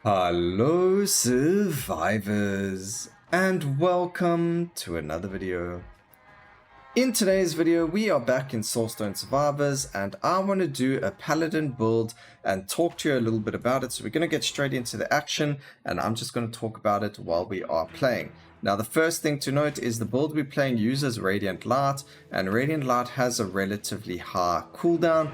Hello survivors and welcome to another video. In today's video we are back in Soulstone Survivors and I want to do a Paladin build and talk to you a little bit about it. So we're going to get straight into the action and I'm just going to talk about it while we are playing. Now the first thing to note is the build we're playing uses Radiant Light, and Radiant Light has a relatively high cooldown,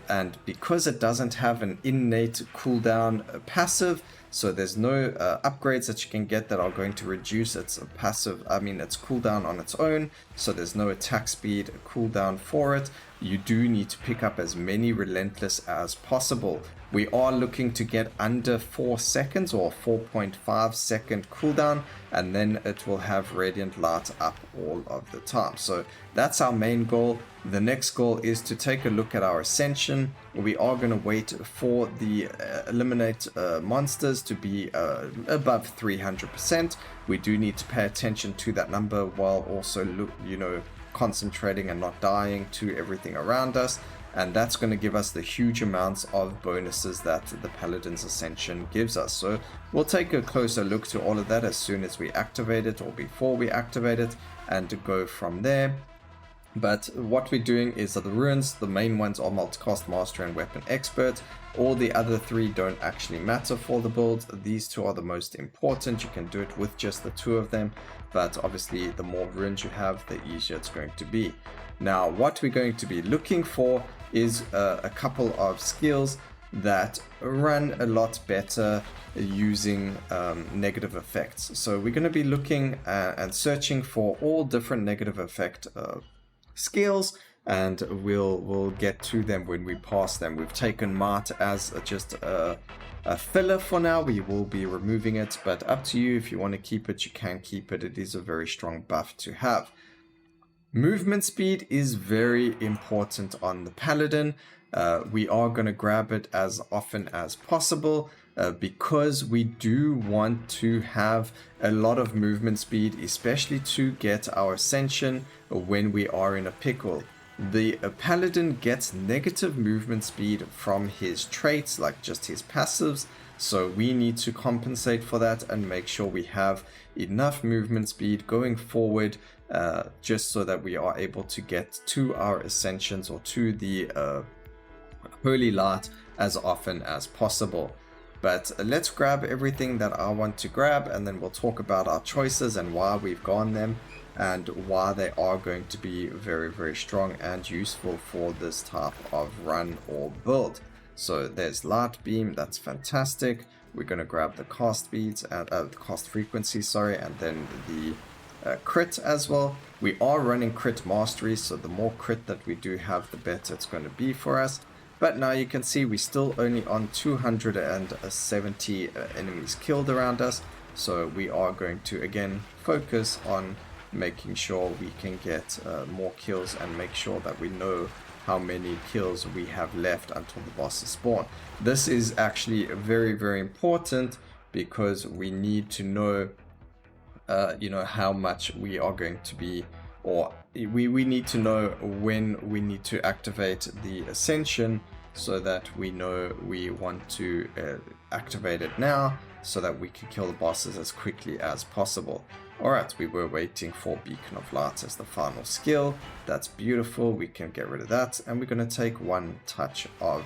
and because it doesn't have an innate cooldown passive, so there's no upgrades that you can get that are going to reduce its its cooldown on its own, so there's no attack speed cooldown for it. You do need to pick up as many relentless as possible. We are looking to get under 4 seconds or 4.5 second cooldown, and then it will have Radiant Light up all of the time. So that's our main goal. The next goal is to take a look at our ascension. We are going to wait for the eliminate monsters to be above 300%. We do need to pay attention to that number while also concentrating and not dying to everything around us, and that's going to give us the huge amounts of bonuses that the Paladin's Ascension gives us. So we'll take a closer look to all of that as soon as we activate it or before we activate it and go from there. But what we're doing is that the runes, the main ones are Multicast, Master and Weapon Expert. All the other three don't actually matter for the build. These two are the most important. You can do it with just the two of them, but obviously the more runes you have, the easier it's going to be. Now what we're going to be looking for is a couple of skills that run a lot better using negative effects. So we're going to be looking and searching for all different negative effect skills, and we'll get to them when we pass them. We've taken Might as just a filler for now. We will be removing it, but up to you. If you want to keep it, you can keep it. It is a very strong buff to have. Movement speed is very important on the Paladin. We are going to grab it as often as possible because we do want to have a lot of movement speed, especially to get our ascension when we are in a pickle. The Paladin gets negative movement speed from his traits, like just his passives, so we need to compensate for that and make sure we have enough movement speed going forward, just so that we are able to get to our ascensions or to the holy light as often as possible. But let's grab everything that I want to grab, and then we'll talk about our choices and why we've gone them and why they are going to be very, very strong and useful for this type of run or build. So there's light beam, that's fantastic. We're going to grab the cast speeds and cast frequency, and then the crit as well. We are running crit mastery, so the more crit that we do have, the better it's going to be for us. But now you can see we're still only on 270 enemies killed around us, so we are going to again focus on making sure we can get more kills and make sure that we know how many kills we have left until the bosses spawn. This is actually very, very important because we need to know how much we are going to be, or we need to know when we need to activate the ascension, so that we know we want to activate it now so that we can kill the bosses as quickly as possible. Alright, we were waiting for Beacon of Light as the final skill. That's beautiful, we can get rid of that, and we're going to take one touch of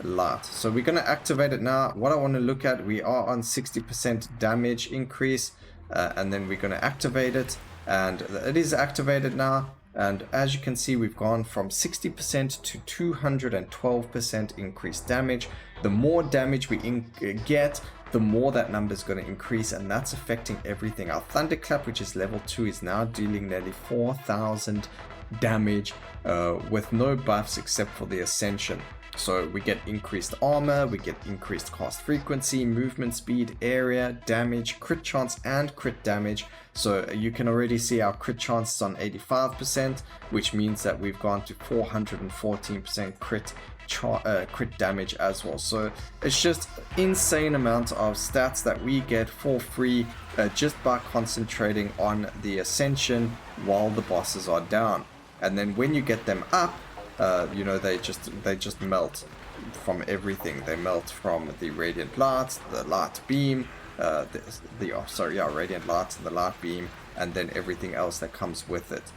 light. So we're going to activate it now. What I want to look at, we are on 60% damage increase, and then we're going to activate it, and it is activated now. And as you can see, we've gone from 60% to 212% increased damage. The more damage we get, the more that number is going to increase, and that's affecting everything. Our Thunderclap, which is level 2, is now dealing nearly 4,000 damage with no buffs except for the Ascension. So we get increased armor, we get increased cast frequency, movement speed, area, damage, crit chance, and crit damage. So you can already see our crit chance is on 85%, which means that we've gone to 414% crit damage as well. So it's just insane amount of stats that we get for free just by concentrating on the Ascension while the bosses are down. And then when you get them up, they just melt. from everything. They melt from the radiant light, the light beam, radiant light, the light beam, and then everything else that comes with it.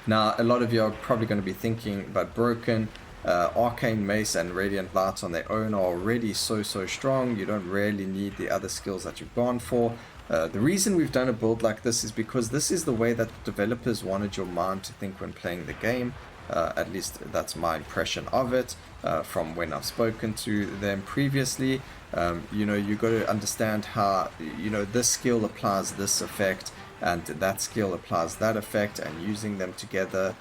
Now, a lot of you are probably going to be thinking, but broken, arcane mace and radiant light on their own are already so strong. You don't really need the other skills that you've gone for. The reason we've done a build like this is because this is the way that developers wanted your mind to think when playing the game. At least that's my impression of it from when I've spoken to them previously. You know, you got to understand how, you know, this skill applies this effect and that skill applies that effect, and using them together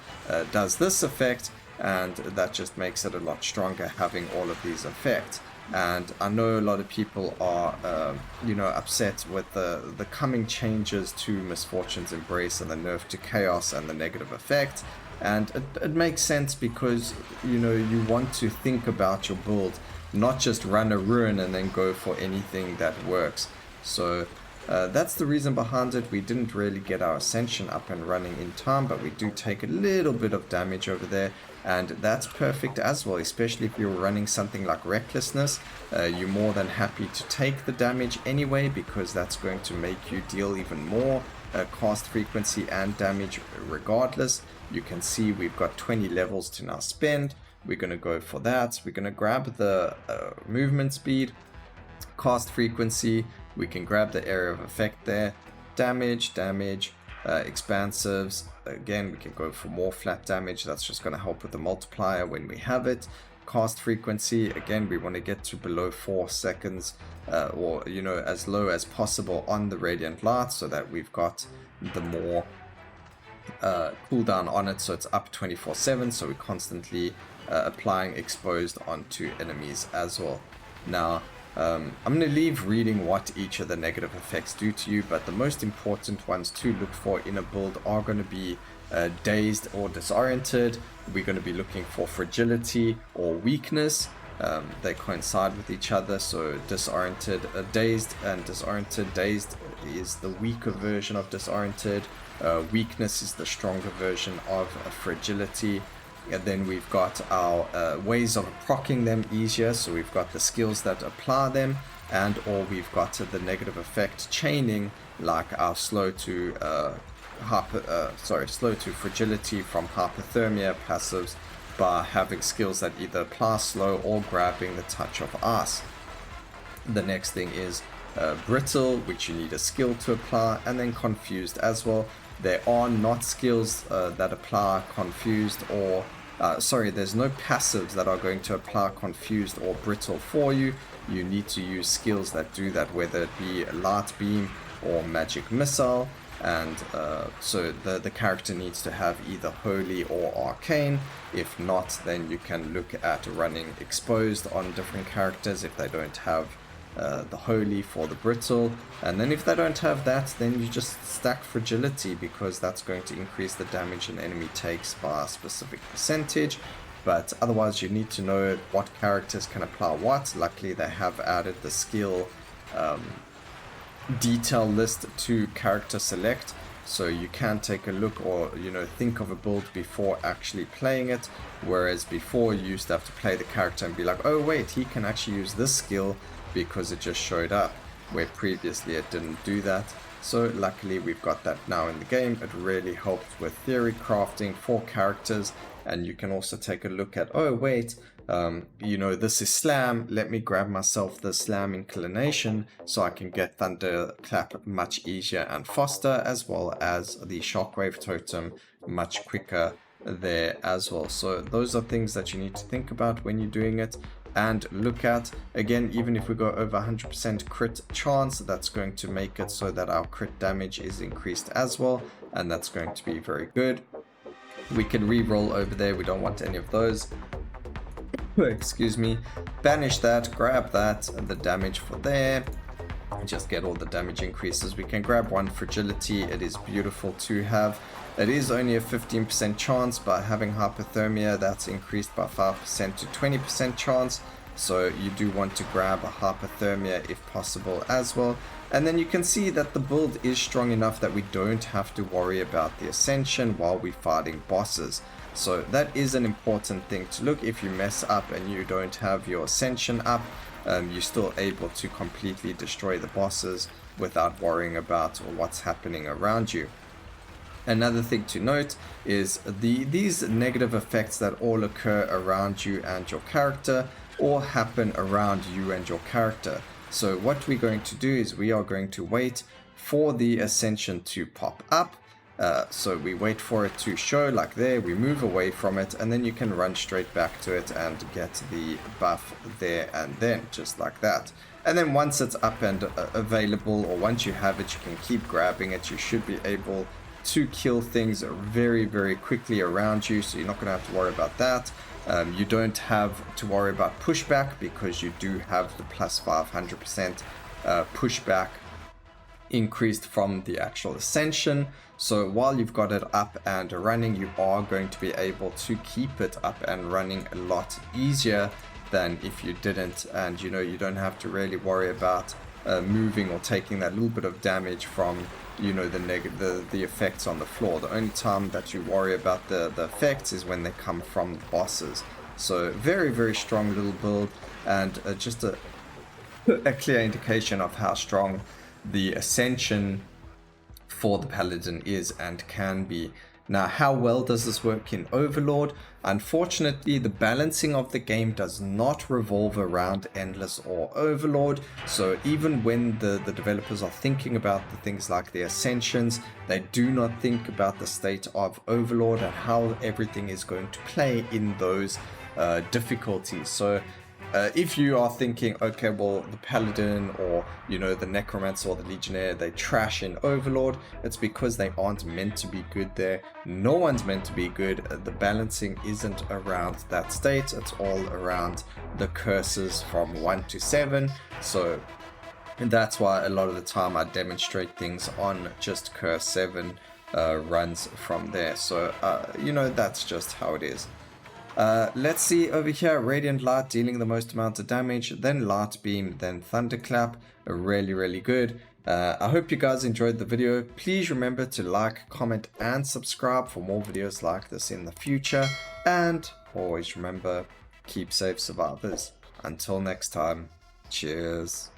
does this effect, and that just makes it a lot stronger having all of these effects. And I know a lot of people are, you know, upset with the coming changes to Misfortune's Embrace and the nerf to Chaos and the negative effect. And it makes sense because, you know, you want to think about your build, not just run a ruin and then go for anything that works. So that's the reason behind it. We didn't really get our ascension up and running in time, but we do take a little bit of damage over there, and that's perfect as well, especially if you're running something like recklessness. You're more than happy to take the damage anyway, because that's going to make you deal even more cast frequency and damage regardless. You can see we've got 20 levels to now spend. We're going to go for that. We're going to grab the movement speed, cast frequency. We can grab the area of effect there, damage, expansives. Again, we can go for more flat damage. That's just going to help with the multiplier when we have it. Cast frequency, again, we want to get to below 4 seconds, or, you know, as low as possible on the radiant light, so that we've got the more cooldown on it, so it's up 24/7, so we're constantly applying exposed onto enemies as well. Now, I'm going to leave reading what each of the negative effects do to you, but the most important ones to look for in a build are going to be dazed or disoriented. We're going to be looking for fragility or weakness. They coincide with each other, so disoriented, dazed and disoriented. Dazed is the weaker version of disoriented. Weakness is the stronger version of fragility. And then we've got our ways of proccing them easier, so we've got the skills that apply them, and or we've got the negative effect chaining, like our slow to fragility from hypothermia passives, by having skills that either apply slow or grabbing the touch of ice. The next thing is brittle, which you need a skill to apply, and then confused as well. There are not skills that apply confused or there's no passives that are going to apply confused or brittle for you. You need to use skills that do that, whether it be light beam or magic missile. And so the character needs to have either holy or arcane. If not, then you can look at running exposed on different characters if they don't have the holy for the brittle. And then if they don't have that, then you just stack fragility, because that's going to increase the damage an enemy takes by a specific percentage. But otherwise, you need to know what characters can apply what. Luckily, they have added the skill detail list to character select, so you can take a look, or, you know, think of a build before actually playing it. Whereas before, you used to have to play the character and be like, oh wait, he can actually use this skill because it just showed up, where previously it didn't do that. So luckily we've got that now in the game. It really helps with theory crafting for characters. And you can also take a look at, oh wait, you know, this is slam, let me grab myself the slam inclination so I can get thunderclap much easier and faster, as well as the shockwave totem much quicker there as well. So those are things that you need to think about when you're doing it and look at. Again, even if we go over 100% crit chance, that's going to make it so that our crit damage is increased as well, and that's going to be very good. We can re-roll over there, we don't want any of those. Excuse me. Banish that, grab that, and the damage for there. Just get all the damage increases. We can grab one fragility, it is beautiful to have. It is only a 15% chance, but having hypothermia, that's increased by 5% to 20% chance. So you do want to grab a hypothermia if possible as well. And then you can see that the build is strong enough that we don't have to worry about the ascension while we're fighting bosses. So that is an important thing to look. If you mess up and you don't have your ascension up, you're still able to completely destroy the bosses without worrying about what's happening around you. Another thing to note is these negative effects that all occur around you and your character, or happen around you and your character. So what we're going to do is we are going to wait for the ascension to pop up. So we wait for it to show like there, we move away from it, and then you can run straight back to it and get the buff there and then, just like that. And then once it's up and available, or once you have it, you can keep grabbing it. You should be able to kill things very, very quickly around you, so you're not going to have to worry about that. You don't have to worry about pushback because you do have the plus 500% pushback increased from the actual ascension. So while you've got it up and running, you are going to be able to keep it up and running a lot easier than if you didn't. And you know, you don't have to really worry about moving or taking that little bit of damage from, you know, the effects on the floor. The only time that you worry about the effects is when they come from the bosses. So very, very strong little build, and just a clear indication of how strong the ascension for the Paladin is and can be. Now, how well does this work in Overlord? Unfortunately, the balancing of the game does not revolve around Endless or Overlord. So even when the developers are thinking about the things like the Ascensions, they do not think about the state of Overlord and how everything is going to play in those difficulties. So if you are thinking, okay, well, the Paladin or, you know, the Necromancer or the Legionnaire, they trash in Overlord, it's because they aren't meant to be good there. No one's meant to be good. The balancing isn't around that state. It's all around the curses from 1 to 7. So that's why a lot of the time I demonstrate things on just curse 7 runs from there. So, you know, that's just how it is. Let's see over here. Radiant Light dealing the most amount of damage, then Light Beam, then Thunderclap. Really, really good. I hope you guys enjoyed the video. Please remember to like, comment, and subscribe for more videos like this in the future. And always remember, keep safe, survivors. Until next time, cheers.